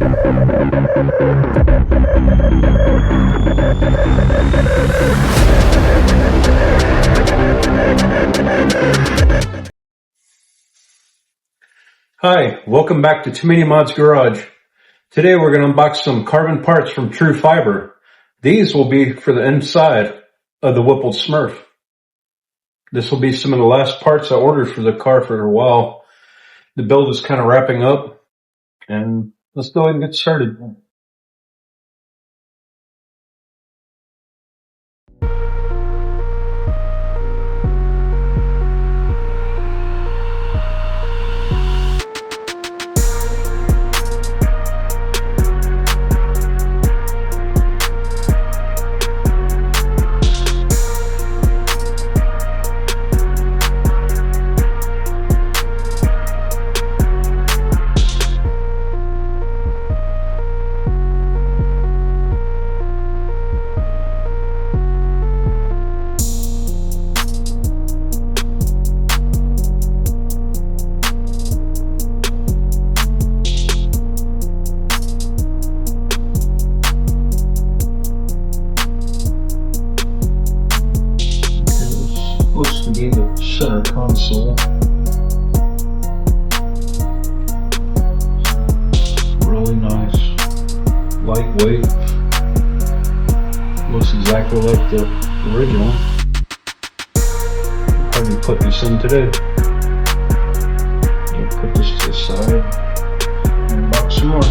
Hi, welcome back to Too Many Mods Garage. Today we're going to unbox some carbon parts from TruFiber. These will be for the inside of the Whippled Smurf. This will be some of the last parts I ordered for the car for a while. The build is kind of wrapping up, and let's go ahead and get started. Looks to be the center console. Really nice, lightweight. Looks exactly like the original. I'll probably put this in today. I'll put this to the side and box some more.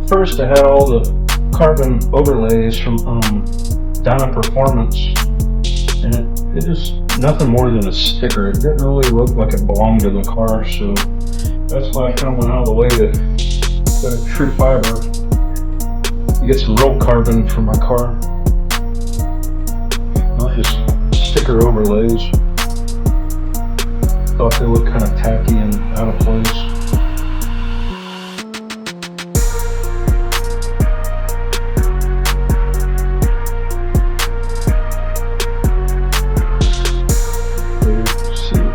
First, I had all the carbon overlays from Dyna Performance, and it is nothing more than a sticker. It didn't really look like it belonged to the car, so that's why I kind of went out of the way to go to TruFiber to get some real carbon for my car, not just sticker overlays. Thought they looked kind of tacky and out of place.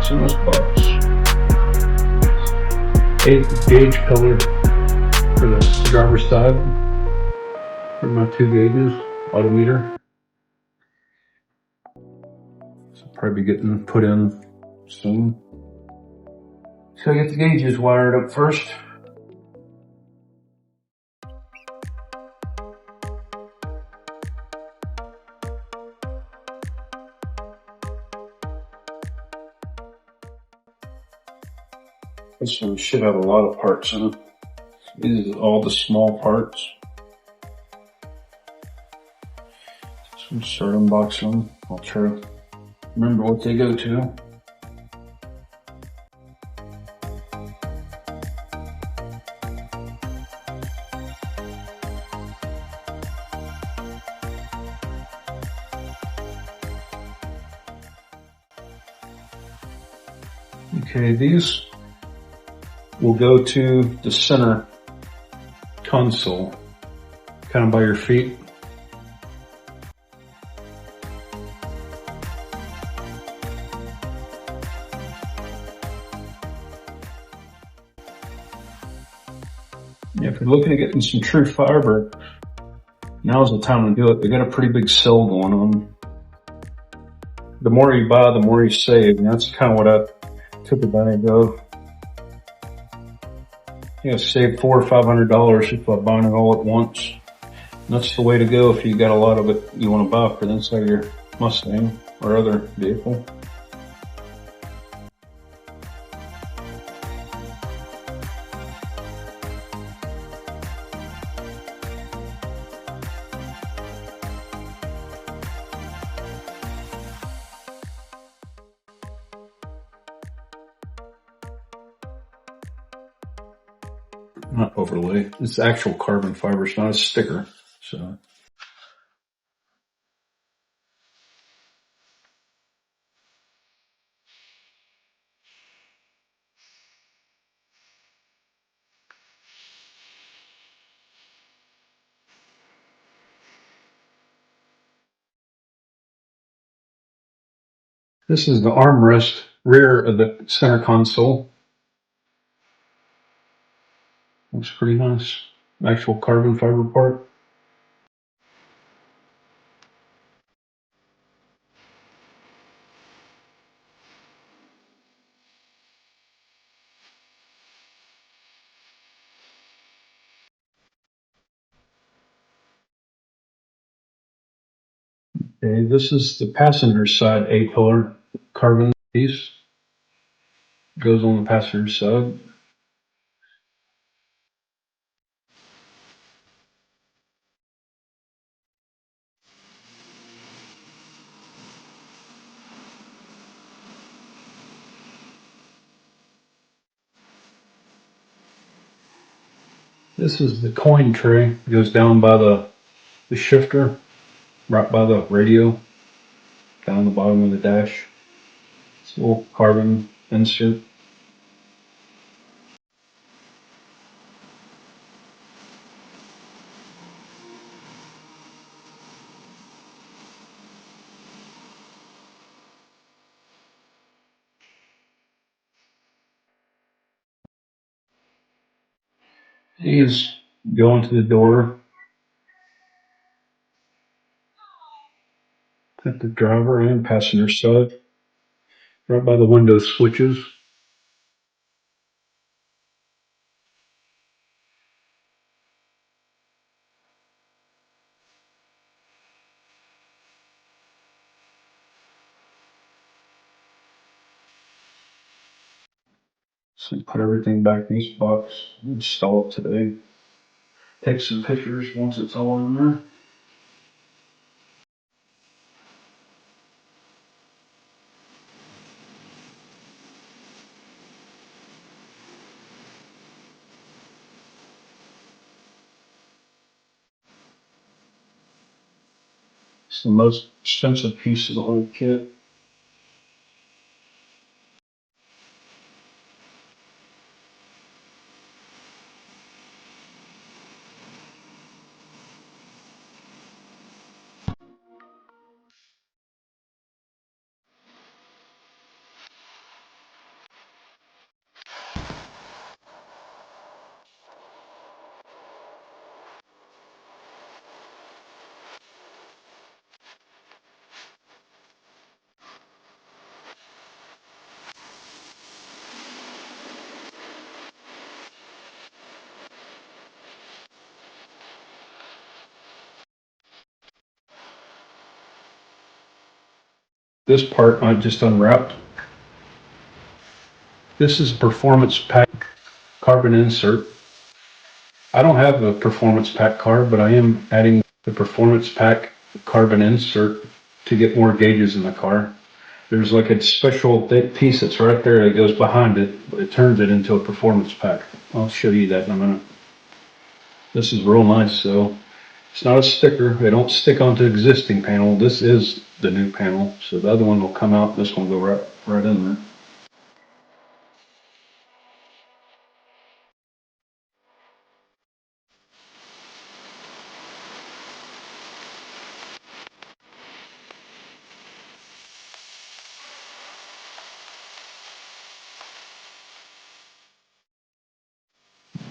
In this box, 8-gauge pillar for the driver's side for my 2 gauges, Autometer. So probably getting put in soon. So I get the gauges wired up first. This one should have a lot of parts in it. These are all the small parts. So I'm start unboxing them. I'll try to remember what they go to. Okay, these will go to the center console, kind of by your feet. If you're looking at getting some TruFiber, now's the time to do it. They got a pretty big sale going on. The more you buy, the more you save, and that's kind of what I took advantage of. You know, save $400 or $500 if I'm buying it all at once. And that's the way to go if you got a lot of it you want to buy for the inside of your Mustang or other vehicle. Not overlay, it's actual carbon fiber, it's not a sticker. So This is the armrest rear of the center console. Looks pretty nice. Actual carbon fiber part. Okay, this is the passenger side A-pillar carbon piece. Goes on the passenger side. This is the coin tray. It goes down by the shifter, right by the radio, down the bottom of the dash. It's a little carbon insert. These go into the door at the driver and passenger side, right by the window switches. So put everything back in this box, install it today. Take some pictures once it's all in there. It's the most expensive piece of the whole kit. This part I just unwrapped. This is Performance Pack carbon insert. I don't have a Performance Pack card, but I am adding the Performance Pack carbon insert to get more gauges in the car. There's like a special piece that's right there that goes behind it, but it turns it into a Performance Pack. I'll show you that in a minute. This is real nice, so it's not a sticker. They don't stick onto existing panel. This is the new panel, so the other one will come out. This one will go right in there.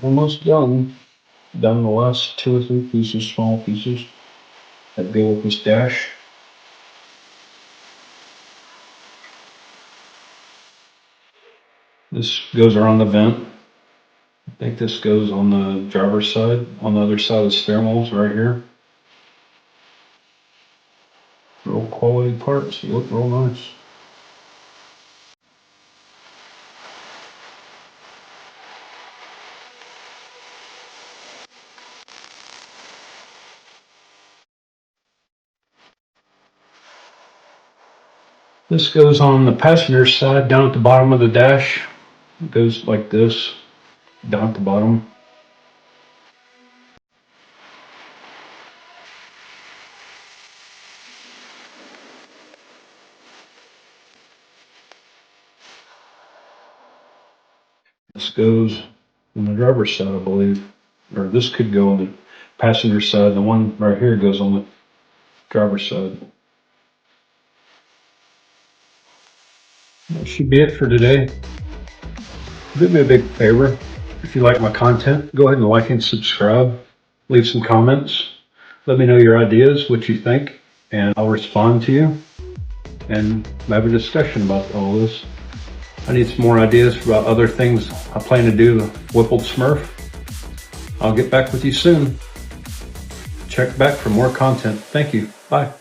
Almost done. Done the last 2 or 3 pieces, small pieces that go with this dash. This goes around the vent. I think this goes on the driver's side, on the other side of the steering wheels right here. Real quality parts, they look real nice. This goes on the passenger side down at the bottom of the dash. It goes like this, down at the bottom. This goes on the driver's side, I believe. Or this could go on the passenger side. The one right here goes on the driver's side. That should be it for today. Do me a big favor. If you like my content, go ahead and like and subscribe. Leave some comments. Let me know your ideas, what you think, and I'll respond to you and have a discussion about all this. I need some more ideas about other things I plan to do with Whippled Smurf. I'll get back with you soon. Check back for more content. Thank you. Bye.